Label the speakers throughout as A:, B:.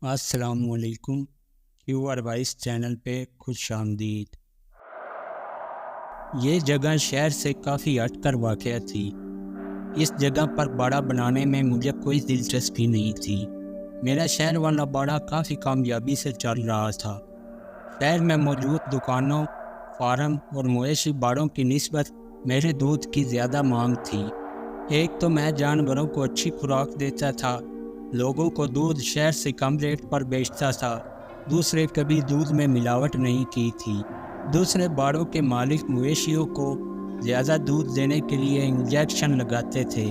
A: السلام علیکم Q R voice channel پہ خوش آمدید۔ یہ جگہ شہر سے کافی ہٹ کر واقع تھی۔ اس جگہ پر باڑہ بنانے میں مجھے کوئی دلچسپی نہیں تھی۔ میرا شہر والا باڑہ کافی کامیابی سے چل رہا تھا۔ شہر میں موجود دکانوں، فارم اور مویشی باڑوں کی نسبت میرے دودھ کی زیادہ مانگ تھی۔ ایک تو میں جانوروں کو اچھی خوراک دیتا تھا، لوگوں کو دودھ شہر سے کم ریٹ پر بیچتا تھا۔ دوسرے کبھی دودھ میں ملاوٹ نہیں کی تھی۔ دوسرے باڑوں کے مالک مویشیوں کو زیادہ دودھ دینے کے لیے انجیکشن لگاتے تھے،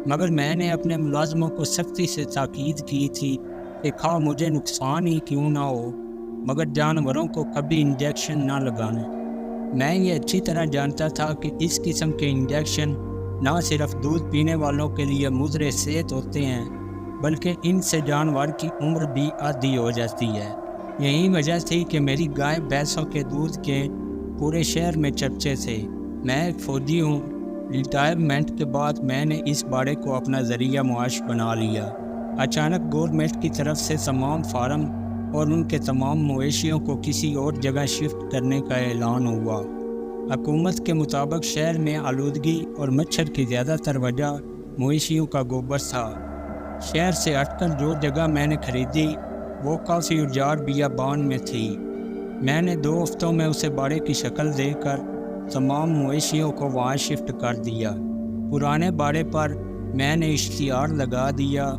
A: مگر میں نے اپنے ملازموں کو سختی سے تاکید کی تھی کہ خواہ مجھے نقصان ہی کیوں نہ ہو مگر جانوروں کو کبھی انجیکشن نہ لگانا۔ میں یہ اچھی طرح جانتا تھا کہ اس قسم کے انجیکشن نہ صرف دودھ پینے والوں کے لیے مضر صحت ہوتے ہیں بلکہ ان سے جانور کی عمر بھی آدھی ہو جاتی ہے۔ یہی وجہ تھی کہ میری گائے بھینسوں کے دودھ کے پورے شہر میں چرچے تھے۔ میں ایک فوجی ہوں۔ ریٹائرمنٹ کے بعد میں نے اس باڑے کو اپنا ذریعہ معاش بنا لیا۔ اچانک گورنمنٹ کی طرف سے تمام فارم اور ان کے تمام مویشیوں کو کسی اور جگہ شفٹ کرنے کا اعلان ہوا۔ حکومت کے مطابق شہر میں آلودگی اور مچھر کی زیادہ تر وجہ مویشیوں کا گوبر تھا۔ شہر سے ہٹ کر جو جگہ میں نے خریدی وہ کافی اجاڑ بیابان میں تھی۔ میں نے 2 ہفتوں میں اسے باڑے کی شکل دے کر تمام مویشیوں کو وہاں شفٹ کر دیا۔ پرانے باڑے پر میں نے اشتہار لگا دیا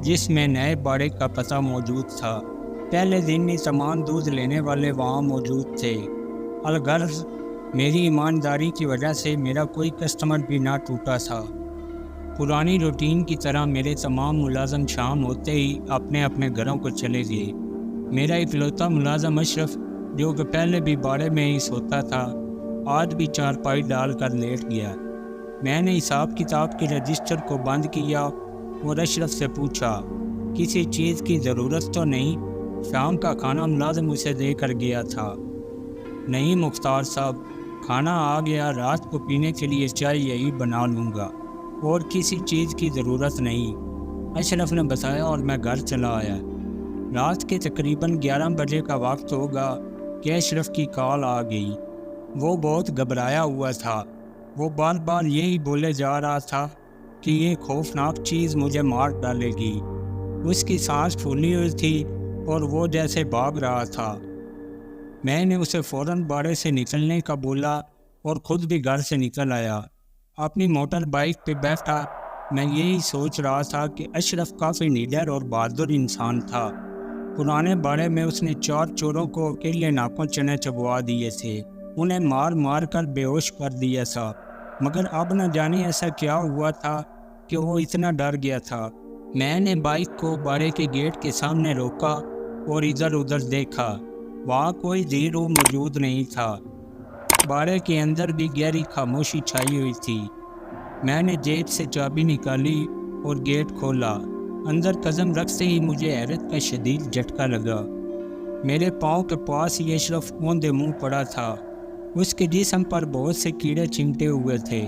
A: جس میں نئے باڑے کا پتہ موجود تھا۔ پہلے دن ہی تمام دودھ لینے والے وہاں موجود تھے۔ الغرض میری ایمانداری کی وجہ سے میرا کوئی کسٹمر بھی نہ ٹوٹا تھا۔ پرانی روٹین کی طرح میرے تمام ملازم شام ہوتے ہی اپنے اپنے گھروں کو چلے گئے۔ میرا اکلوتا ملازم اشرف، جو کہ پہلے بھی باڑے میں ہی سوتا تھا، آج بھی چارپائی ڈال کر لیٹ گیا۔ میں نے حساب کتاب کے رجسٹر کو بند کیا اور اشرف سے پوچھا، کسی چیز کی ضرورت تو نہیں؟ شام کا کھانا ملازم اسے دے کر گیا تھا۔ نہیں مختار صاحب، کھانا آ گیا، رات کو پینے کے لیے چائے یہی بنا لوں گا، اور کسی چیز کی ضرورت نہیں، اشرف نے بتایا اور میں گھر چلا آیا۔ رات کے تقریباً 11 بجے کا وقت ہوگا کہ اشرف کی کال آ گئی۔ وہ بہت گھبرایا ہوا تھا۔ وہ بار بار یہی بولے جا رہا تھا کہ یہ خوفناک چیز مجھے مار ڈالے گی۔ اس کی سانس پھولی ہوئی تھی اور وہ جیسے بھاگ رہا تھا۔ میں نے اسے فوراً باڑے سے نکلنے کا بولا اور خود بھی گھر سے نکل آیا۔ اپنی موٹر بائک پہ بیٹھا میں یہی سوچ رہا تھا کہ اشرف کافی نڈر اور بہادر انسان تھا۔ پرانے باڑے میں اس نے 4 چوروں کو اکیلے ناکوں چنے چبوا دیے تھے، انہیں مار مار کر بے ہوش کر دیا تھا، مگر اب نہ جانے ایسا کیا ہوا تھا کہ وہ اتنا ڈر گیا تھا۔ میں نے بائک کو باڑے کے گیٹ کے سامنے روکا اور ادھر ادھر دیکھا۔ وہاں کوئی زیرو موجود نہیں تھا۔ باڑے کے اندر بھی گہری خاموشی چھائی ہوئی تھی۔ میں نے جیب سے چابی نکالی اور گیٹ کھولا۔ اندر قدم رکھتے ہی مجھے حیرت کا شدید جھٹکا لگا۔ میرے پاؤں کے پاس ہی اشرف اوندے منہ پڑا تھا۔ اس کے جسم پر بہت سے کیڑے چمٹے ہوئے تھے۔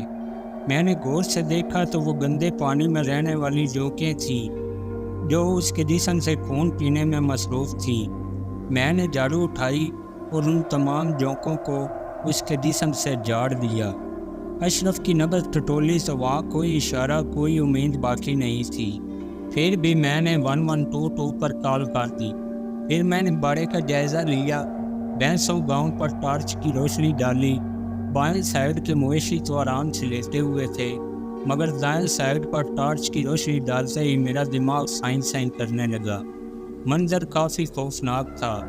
A: میں نے غور سے دیکھا تو وہ گندے پانی میں رہنے والی جوکیں تھیں جو اس کے جسم سے خون پینے میں مصروف تھیں۔ میں نے جھاڑو اٹھائی اور ان تمام جوکوں کو اس کے جسم سے جھاڑ دیا۔ اشرف کی نبض ٹٹولی تو وہاں کوئی اشارہ، کوئی امید باقی نہیں تھی۔ پھر بھی میں نے 1122 پر کال کر دی۔ پھر میں نے باڑے کا جائزہ لیا، بھینسوں گاؤں پر ٹارچ کی روشنی ڈالی۔ بائیں سائیڈ کے مویشی تو آرام سے لیٹے ہوئے تھے، مگر دائیں سائیڈ پر ٹارچ کی روشنی ڈالتے ہی میرا دماغ سائن سائن کرنے لگا۔ منظر کافی خوفناک تھا۔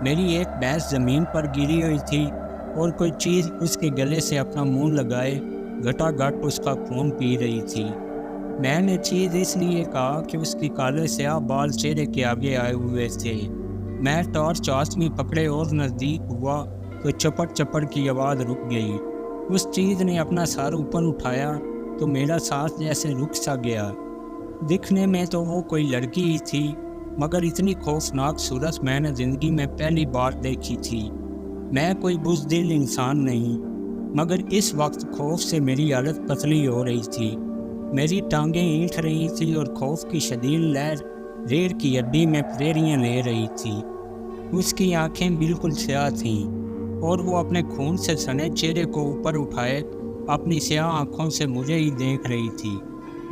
A: میری ایک بھینس زمین پر گری ہوئی تھی اور کوئی چیز اس کے گلے سے اپنا منہ لگائے گھٹا گھٹ اس کا خون پی رہی تھی۔ میں نے چیز اس لیے کہا کہ اس کی کالے سیاہ بال چہرے کے آگے آئے ہوئے تھے۔ میں ٹارچ ہاتھ میں پکڑے اور نزدیک ہوا تو چپٹ چپٹ کی آواز رک گئی۔ اس چیز نے اپنا سر اوپر اٹھایا تو میرا سانس جیسے رک سا گیا۔ دکھنے میں تو وہ کوئی لڑکی ہی تھی، مگر اتنی خوفناک صورت میں نے زندگی میں پہلی بار دیکھی تھی۔ میں کوئی بزدل انسان نہیں، مگر اس وقت خوف سے میری حالت پتلی ہو رہی تھی۔ میری ٹانگیں اینٹھ رہی تھیں اور خوف کی شدید لہر ریڑھ کی ہڈی میں پھریریاں لے رہی تھی۔ اس کی آنکھیں بالکل سیاہ تھیں اور وہ اپنے خون سے سنے چہرے کو اوپر اٹھائے اپنی سیاہ آنکھوں سے مجھے ہی دیکھ رہی تھی۔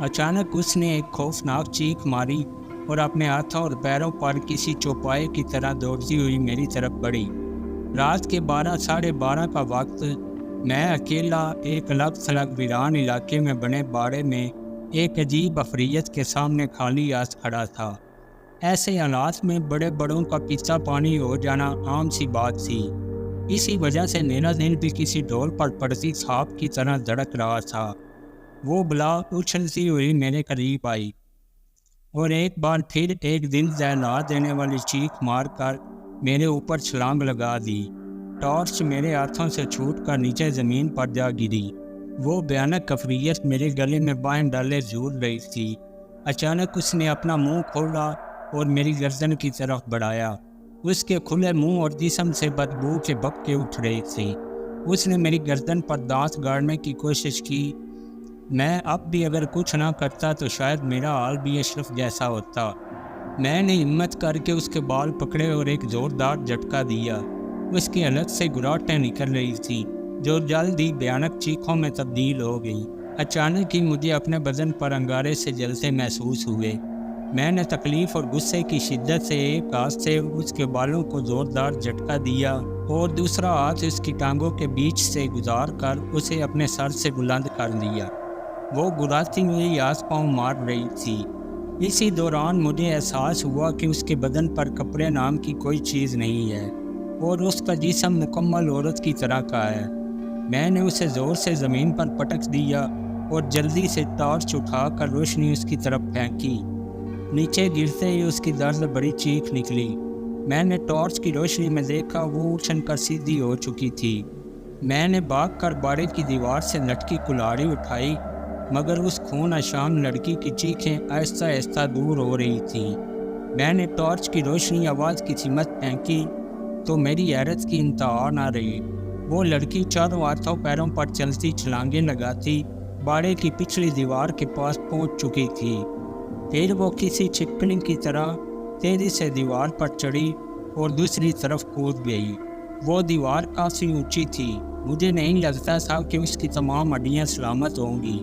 A: اچانک اس نے ایک خوفناک چیخ ماری اور اپنے ہاتھوں اور پیروں پر کسی چوپائے کی طرح دوڑتی ہوئی میری طرف بڑھی۔ رات کے 12:30 کا وقت، میں اکیلا ایک الگ تھلگ ویران علاقے میں بنے باڑے میں ایک عجیب افریت کے سامنے خالی ہاتھ کھڑا تھا۔ ایسے حالات میں بڑے بڑوں کا پیچھا پانی ہو جانا عام سی بات تھی۔ اسی وجہ سے میرا دل بھی کسی ڈول پر پڑتی سانپ کی طرح دھڑک رہا تھا۔ وہ بلا اچھلتی ہوئی میرے قریب آئی اور ایک بار پھر ایک دل دہلا دینے والی چیخ مار کر میرے اوپر چھلانگ لگا دی۔ ٹارچ میرے ہاتھوں سے چھوٹ کر نیچے زمین پر جا گری۔ وہ بھیانک افریت میرے گلے میں بائیں ڈالے جھول رہی تھی۔ اچانک اس نے اپنا منہ کھولا اور میری گردن کی طرف بڑھایا۔ اس کے کھلے منہ اور جسم سے بدبو کے بھپکے اٹھ رہے تھے۔ اس نے میری گردن پر دانت گاڑنے کی کوشش کی۔ میں اب بھی اگر کچھ نہ کرتا تو شاید میرا حال بھی اشرف جیسا ہوتا۔ میں نے ہمت کر کے اس کے بال پکڑے اور ایک زوردار جھٹکا دیا۔ اس کی حلق سے گراٹیں نکل رہی تھیں جو جلد ہی بھیانک چیخوں میں تبدیل ہو گئی۔ اچانک ہی مجھے اپنے بدن پر انگارے سے جلتے محسوس ہوئے۔ میں نے تکلیف اور غصے کی شدت سے ایک ہاتھ سے اس کے بالوں کو زوردار جھٹکا دیا اور دوسرا ہاتھ اس کی ٹانگوں کے بیچ سے گزار کر اسے اپنے سر سے بلند کر لیا۔ وہ گراتی ہوئی ہاتھ پاؤں مار رہی تھی۔ اسی دوران مجھے احساس ہوا کہ اس کے بدن پر کپڑے نام کی کوئی چیز نہیں ہے اور اس کا جسم مکمل عورت کی طرح کا ہے۔ میں نے اسے زور سے زمین پر پٹک دیا اور جلدی سے ٹارچ اٹھا کر روشنی اس کی طرف پھینکی۔ نیچے گرتے ہی اس کی درد بڑی چیخ نکلی۔ میں نے ٹارچ کی روشنی میں دیکھا وہ اچھل کر سیدھی ہو چکی تھی۔ میں نے بھاگ کر باڑے کی دیوار سے لٹکی کلہاڑی اٹھائی مگر اس خون آشام لڑکی کی چیخیں آہستہ آہستہ دور ہو رہی تھیں۔ میں نے ٹارچ کی روشنی آواز کی سمت پھینکی تو میری حیرت کی انتہا نہ رہی۔ وہ لڑکی چاروں ہاتھوں پیروں پر چلتی چھلانگیں لگاتی باڑے کی پچھلی دیوار کے پاس پہنچ چکی تھی۔ پھر وہ کسی چھپکلی کی طرح تیزی سے دیوار پر چڑھی اور دوسری طرف کود گئی۔ وہ دیوار کافی اونچی تھی۔ مجھے نہیں لگتا تھا کہ اس کی تمام ہڈیاں سلامت ہوں گی۔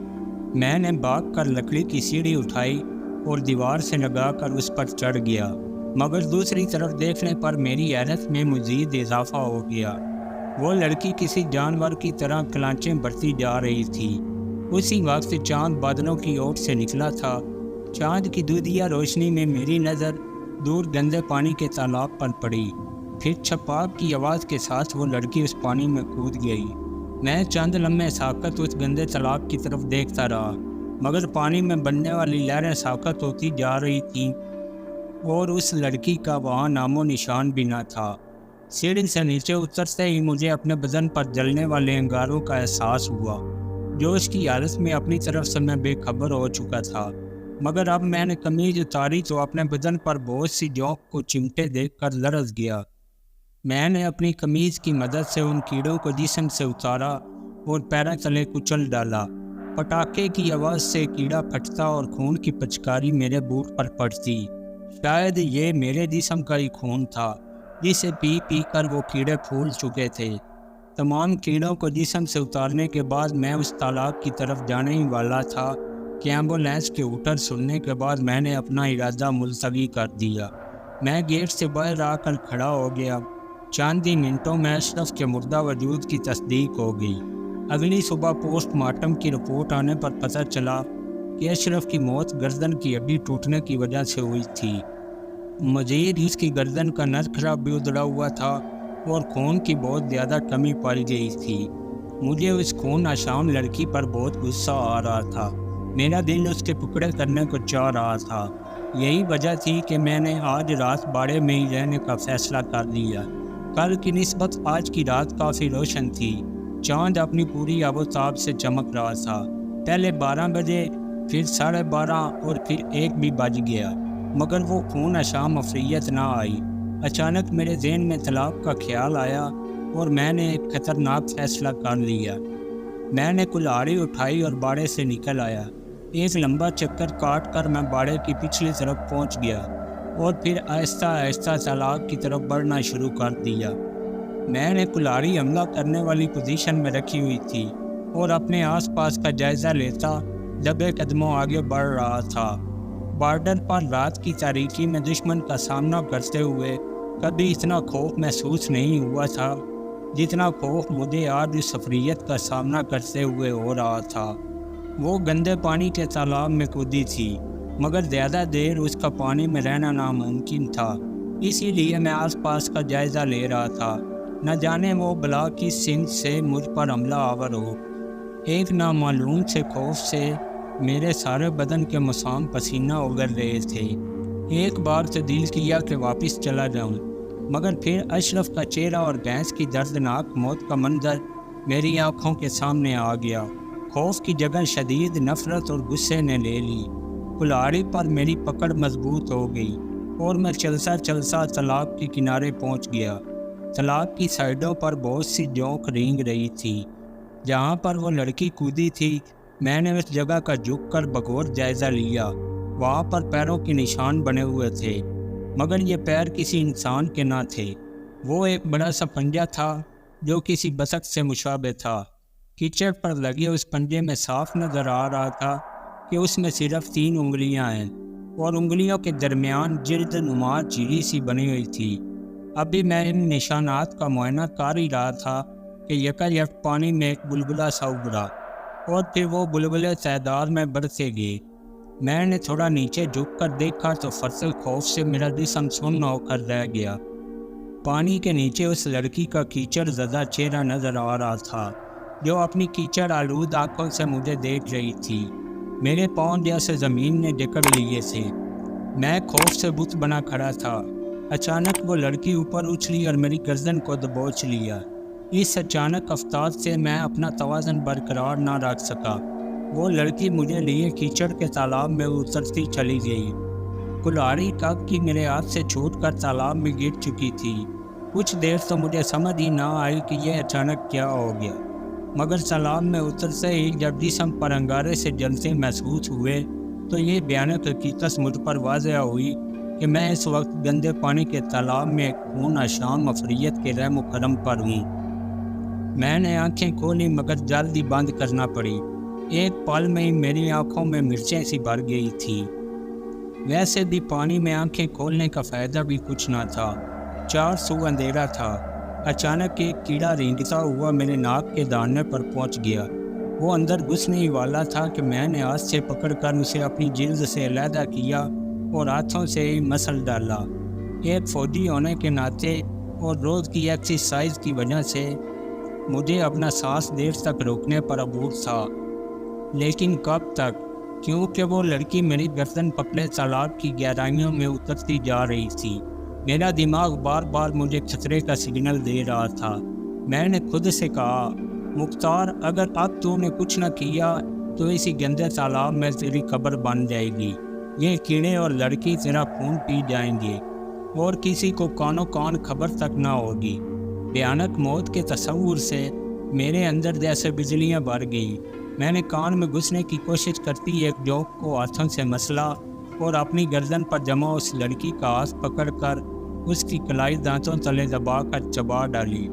A: میں نے بھاگ کر لکڑی کی سیڑھی اٹھائی اور دیوار سے لگا کر اس پر چڑھ گیا مگر دوسری طرف دیکھنے پر میری حیرت میں مزید اضافہ ہو گیا۔ وہ لڑکی کسی جانور کی طرح کلانچیں بھرتی جا رہی تھی۔ اسی وقت چاند بادلوں کی اوٹ سے نکلا تھا۔ چاند کی دودھیا روشنی میں میری نظر دور گندے پانی کے تالاب پر پڑی۔ پھر چھپاک کی آواز کے ساتھ وہ لڑکی اس پانی میں کود گئی۔ میں چند لمحے ساکت اس گندے تالاب کی طرف دیکھتا رہا مگر پانی میں بننے والی لہریں ساکت ہوتی جا رہی تھیں اور اس لڑکی کا وہاں نام و نشان بھی نہ تھا۔ سیڑھی سے نیچے اترتے ہی مجھے اپنے بدن پر جلنے والے انگاروں کا احساس ہوا۔ جوش کی حالت میں اپنی طرف سے میں بے خبر ہو چکا تھا مگر اب میں نے قمیض اتاری تو اپنے بدن پر بہت سی جونک کو چمٹے دیکھ کر لرز گیا۔ میں نے اپنی قمیض کی مدد سے ان کیڑوں کو جسم سے اتارا اور پیروں تلے کچل ڈالا۔ پٹاخے کی آواز سے کیڑا پھٹتا اور خون کی پچکاری میرے بوٹ پر پڑتی۔ شاید یہ میرے جسم کا ہی خون تھا جسے پی پی کر وہ کیڑے پھول چکے تھے۔ تمام کیڑوں کو جسم سے اتارنے کے بعد میں اس تالاب کی طرف جانے ہی والا تھا کہ ایمبولینس کے ہوٹر سننے کے بعد میں نے اپنا ارادہ ملتوی کر دیا۔ میں گیٹ سے باہر آ کر کھڑا ہو گیا۔ چند ہی منٹوں میں اشرف کے مردہ وجود کی تصدیق ہو گئی۔ اگلی صبح پوسٹ مارٹم کی رپورٹ آنے پر پتہ چلا کہ اشرف کی موت گردن کی ہڈی ٹوٹنے کی وجہ سے ہوئی تھی۔ مزید اس کی گردن کا نرخرا بھی ادڑا ہوا تھا اور خون کی بہت زیادہ کمی پائی گئی تھی۔ مجھے اس خون آشام لڑکی پر بہت غصہ آ رہا تھا۔ میرا دل اس کے ٹکڑے کرنے کو چاہ رہا تھا۔ یہی وجہ تھی کہ میں نے آج رات باڑے میں ہی رہنے کا فیصلہ کر لیا۔ کل کی نسبت آج کی رات کافی روشن تھی۔ چاند اپنی پوری آب و تاب سے چمک رہا تھا۔ پہلے 12 بجے، پھر 12:30 اور پھر 1 بھی بج گیا مگر وہ خون آشام افریت نہ آئی۔ اچانک میرے ذہن میں طلاق کا خیال آیا اور میں نے ایک خطرناک فیصلہ کر لیا۔ میں نے کلہاڑی اٹھائی اور باڑے سے نکل آیا۔ ایک لمبا چکر کاٹ کر میں باڑے کی پچھلی طرف پہنچ گیا۔ اور پھر آہستہ آہستہ تالاب کی طرف بڑھنا شروع کر دیا۔ میں نے کلہاڑی حملہ کرنے والی پوزیشن میں رکھی ہوئی تھی اور اپنے آس پاس کا جائزہ لیتا دبے قدموں آگے بڑھ رہا تھا۔ بارڈر پر رات کی تاریکی میں دشمن کا سامنا کرتے ہوئے کبھی اتنا خوف محسوس نہیں ہوا تھا جتنا خوف مجھے آج اس سفریت کا سامنا کرتے ہوئے ہو رہا تھا۔ وہ گندے پانی کے تالاب میں کودی تھی، مگر زیادہ دیر اس کا پانی میں رہنا ناممکن تھا، اسی لیے میں آس پاس کا جائزہ لے رہا تھا، نہ جانے وہ بلا کی سمت سے مجھ پر حملہ آور ہو۔ ایک نامعلوم سے خوف سے میرے سارے بدن کے مسام پسینہ اگل رہے تھے۔ ایک بار تو دل کیا کہ واپس چلا جاؤں، مگر پھر اشرف کا چہرہ اور بھینس کی دردناک موت کا منظر میری آنکھوں کے سامنے آ گیا۔ خوف کی جگہ شدید نفرت اور غصے نے لے لی۔ کلاڑی پر میری پکڑ مضبوط ہو گئی اور میں چلتا چلتا تالاب کے کنارے پہنچ گیا۔ تالاب کی سائڈوں پر بہت سی جونک رینگ رہی تھی۔ جہاں پر وہ لڑکی کودی تھی، میں نے اس جگہ کا جھک کر بغور جائزہ لیا۔ وہاں پر پیروں کے نشان بنے ہوئے تھے، مگر یہ پیر کسی انسان کے نہ تھے۔ وہ ایک بڑا سا پنجہ تھا جو کسی بطخ سے مشابہ تھا۔ کیچڑ پر لگے اس پنجے میں صاف نظر آ رہا تھا کہ اس میں صرف 3 انگلیاں ہیں اور انگلیوں کے درمیان جلد نما جھیری سی بنی ہوئی تھی۔ ابھی میں ان نشانات کا معائنہ کر ہی رہا تھا کہ یکایک پانی میں ایک بلبلہ سا ابھرا اور پھر وہ بلبلے تعداد میں بڑھتے گئے۔ میں نے تھوڑا نیچے جھک کر دیکھا تو فرسل خوف سے میرا جسم سن ہو کر رہ گیا۔ پانی کے نیچے اس لڑکی کا کیچڑ زدہ چہرہ نظر آ رہا تھا جو اپنی کیچڑ آلود آنکھوں سے مجھے دیکھ رہی تھی۔ میرے پاؤں جیسے زمین نے جکڑ لیے تھے۔ میں خوف سے بت بنا کھڑا تھا۔ اچانک وہ لڑکی اوپر اچھلی اور میری گردن کو دبوچ لیا۔ اس اچانک افتاد سے میں اپنا توازن برقرار نہ رکھ سکا۔ وہ لڑکی مجھے لیے کیچڑ کے تالاب میں اترتی چلی گئی۔ کلاڑی کب کی میرے ہاتھ سے چھوٹ کر تالاب میں گر چکی تھی۔ کچھ دیر تو مجھے سمجھ ہی نہ آئی کہ یہ اچانک کیا ہو گیا، مگر تالاب میں اترتے ہی جب جسم پر انگارے سے جلتے محسوس ہوئے تو یہ بھیانک حقیقت مجھ پر واضح ہوئی کہ میں اس وقت گندے پانی کے تالاب میں ایک خون آشام افریت کے رحم و کرم پر ہوں۔ میں نے آنکھیں کھولی مگر جلدی بند کرنا پڑی۔ ایک پل میں ہی میری آنکھوں میں مرچیں سی بھر گئی تھی۔ ویسے بھی پانی میں آنکھیں کھولنے کا فائدہ بھی کچھ نہ تھا، چار سو اندھیرا تھا۔ اچانک ایک کیڑا رینگتا ہوا میرے ناک کے دانے پر پہنچ گیا۔ وہ اندر گھسنے ہی والا تھا کہ میں نے ہاتھ سے پکڑ کر اسے اپنی جلد سے علیحدہ کیا اور ہاتھوں سے ہی مسل ڈالا۔ ایک فوجی ہونے کے ناطے اور روز کی ایکسرسائز کی وجہ سے مجھے اپنا سانس دیر تک روکنے پر عبور تھا، لیکن کب تک؟ کیونکہ وہ لڑکی میری گردن پکڑے تالاب کی گہرائیوں میں اترتی جا رہی تھی۔ میرا دماغ بار بار مجھے خطرے کا سگنل دے رہا تھا۔ میں نے خود سے کہا، مختار اگر اب تو نے کچھ نہ کیا تو اسی گندے تالاب میں تیری قبر بن جائے گی۔ یہ کیڑے اور لڑکی تیرا خون پی جائیں گے اور کسی کو کانوں کان خبر تک نہ ہوگی۔ بھیانک موت کے تصور سے میرے اندر جیسے بجلیاں بھر گئیں۔ میں نے کان میں گھسنے کی کوشش کرتی ایک جوک کو ہاتھوں سے مسلا اور اپنی گردن پر جمع اس لڑکی کا ہاتھ پکڑ کر اس کی کلائی دانتوں تلے دبا کر چبا ڈالی۔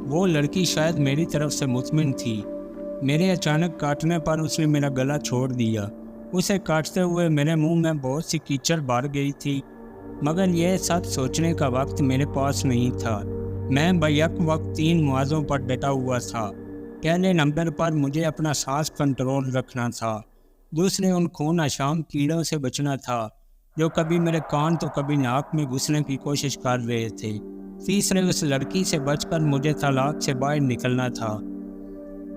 A: وہ لڑکی شاید میری طرف سے مطمئن تھی۔ میرے اچانک کاٹنے پر اس نے میرا گلا چھوڑ دیا۔ اسے کاٹتے ہوئے میرے منہ میں بہت سی کیچڑ بھر گئی تھی، مگر یہ سب سوچنے کا وقت میرے پاس نہیں تھا۔ میں بیک وقت 3 موازوں پر ڈٹا ہوا تھا۔ پہلے نمبر پر مجھے اپنا سانس کنٹرول رکھنا تھا، دوسرے ان خون آشام کیڑوں سے بچنا تھا جو کبھی میرے کان تو کبھی ناک میں گھسنے کی کوشش کر رہے تھے، تیسرے اس لڑکی سے بچ کر مجھے تالاب سے باہر نکلنا تھا۔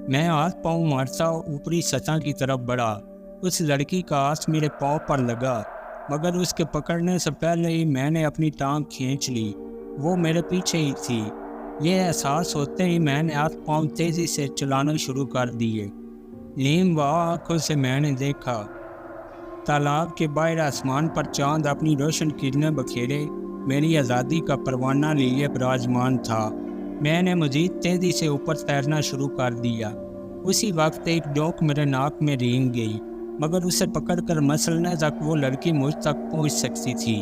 A: میں ہاتھ پاؤں مارتا اوپری سطح کی طرف بڑھا۔ اس لڑکی کا ہاتھ میرے پاؤں پر لگا، مگر اس کے پکڑنے سے پہلے ہی میں نے اپنی ٹانگ کھینچ لی۔ وہ میرے پیچھے ہی تھی۔ یہ احساس ہوتے ہی میں نے ہاتھ پاؤں تیزی سے چلانا شروع کر دیے۔ نیم و آنکھوں سے میں نے دیکھا تالاب کے باہر آسمان پر چاند اپنی روشن کرنیں بکھیرے میری آزادی کا پروانہ لیے براجمان تھا۔ میں نے مزید تیزی سے اوپر تیرنا شروع کر دیا۔ اسی وقت ایک جوک میرے ناک میں رینگ گئی، مگر اسے پکڑ کر مسلنے تک وہ لڑکی مجھ تک پہنچ سکتی تھی۔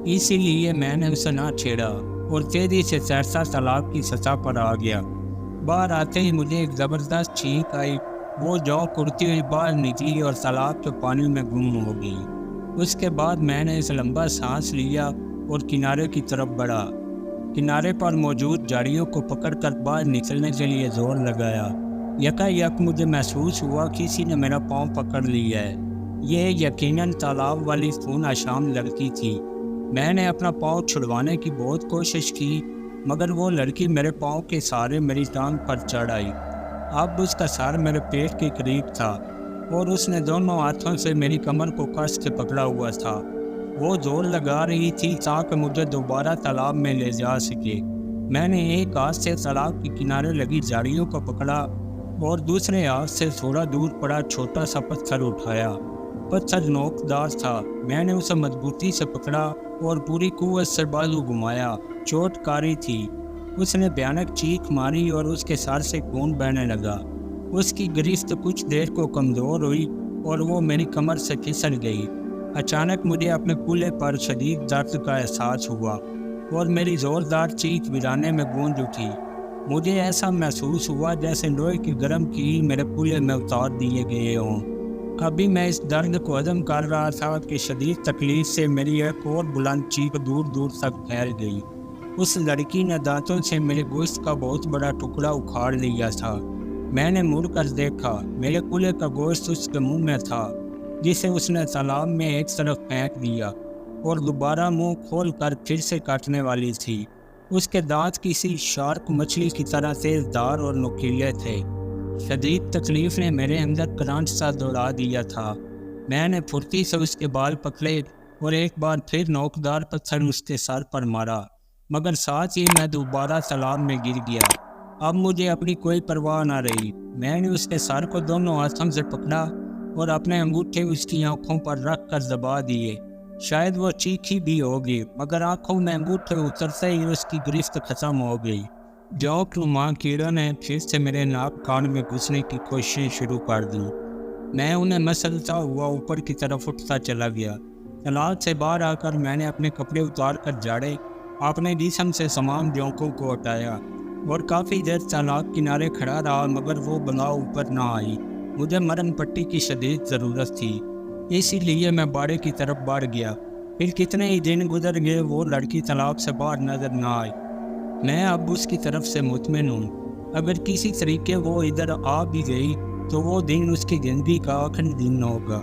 A: اسی لیے میں نے اسے نہ چھیڑا اور تیزی سے سرسا تالاب کی سطح پر آ گیا۔ باہر آتے ہی مجھے ایک زبردست چھینک آئی۔ وہ جو اڑتی ہوئی باہر نکلی اور تالاب کے پانی میں گم ہو گئی۔ اس کے بعد میں نے اس لمبا سانس لیا اور کنارے کی طرف بڑھا۔ کنارے پر موجود جھاڑیوں کو پکڑ کر باہر نکلنے کے لیے زور لگایا۔ یکا مجھے محسوس ہوا کسی نے میرا پاؤں پکڑ لیا ہے۔ یہ یقیناً تالاب والی خون آشام لڑکی تھی۔ میں نے اپنا پاؤں چھڑوانے کی بہت کوشش کی، مگر وہ لڑکی میرے پاؤں کے سہارے میری ٹانگ پر چڑھ آئی۔ اب اس کا سر میرے پیٹ کے قریب تھا اور اس نے دونوں ہاتھوں سے میری کمر کو کس کے پکڑا ہوا تھا۔ وہ زور لگا رہی تھی تاکہ مجھے دوبارہ تالاب میں لے جا سکے۔ میں نے ایک ہاتھ سے تالاب کے کنارے لگی جھاڑیوں کو پکڑا اور دوسرے ہاتھ سے تھوڑا دور پڑا چھوٹا سا پتھر اٹھایا۔ پتھر نوکدار تھا۔ میں نے اسے مضبوطی سے پکڑا اور پوری قوت سے بازو گھمایا۔ چوٹ کاری تھی۔ اس نے بھیانک چیخ ماری اور اس کے سر سے خون بہنے لگا۔ اس کی گرفت کچھ دیر کو کمزور ہوئی اور وہ میری کمر سے پھسل گئی۔ اچانک مجھے اپنے کولے پر شدید درد کا احساس ہوا اور میری زوردار چیخ ویرانے میں گونج اٹھی۔ مجھے ایسا محسوس ہوا جیسے لوہے کی گرم کیل میرے کولے میں اتار دیے گئے ہوں۔ ابھی میں اس درد کو ہضم کر رہا تھا کہ شدید تکلیف سے میری ایک اور بلند چیخ دور دور تک پھیل گئی۔ اس لڑکی نے دانتوں سے میرے گوشت کا بہت بڑا ٹکڑا اکھاڑ لیا تھا۔ میں نے مڑ کر دیکھا، میرے کولے کا گوشت اس کے منہ میں تھا، جسے اس نے تالاب میں ایک طرف پھینک دیا اور دوبارہ منہ کھول کر پھر سے کاٹنے والی تھی۔ اس کے دانت کسی شارک مچھلی کی طرح تیز دھار اور نوکیلے تھے۔ شدید تکلیف نے میرے اندر کرانٹ سا دوڑا دیا تھا۔ میں نے پھرتی سے اس کے بال پکڑے اور ایک بار پھر نوکدار پتھر اس کے سر پر مارا، مگر ساتھ ہی میں دوبارہ تالاب میں گر گیا۔ اب مجھے اپنی کوئی پرواہ نہ رہی۔ میں نے اس کے سر کو دونوں ہاتھوں سے پکڑا اور اپنے انگوٹھے اس کی آنکھوں پر رکھ کر دبا دیے۔ شاید وہ چیخی بھی ہوگی، مگر آنکھوں میں انگوٹھے اترتے ہی اس کی گرفت ختم ہو گئی۔ جوک نما کیڑوں نے پھر سے میرے ناک کان میں گھسنے کی کوششیں شروع کر دی۔ میں انہیں مسلتا ہوا اوپر کی طرف اٹھتا چلا گیا۔ تالاب سے باہر آ کر میں نے اپنے کپڑے اتار کر جھاڑے، اپنے جسم سے تمام جوکوں کو ہٹایا اور کافی دیر تالاب کنارے کھڑا رہا، مگر وہ بلا اوپر نہ آئی۔ مجھے مرہم پٹی کی شدید ضرورت تھی، اسی لیے میں باڑے کی طرف بڑھ گیا۔ پھر کتنے ہی دن گزر گئے، وہ لڑکی تالاب سے باہر نظر نہ آئی۔ میں اب اس کی طرف سے مطمئن ہوں۔ اگر کسی طریقے وہ ادھر آ بھی گئی تو وہ دن اس کی زندگی کا آخری دن ہوگا۔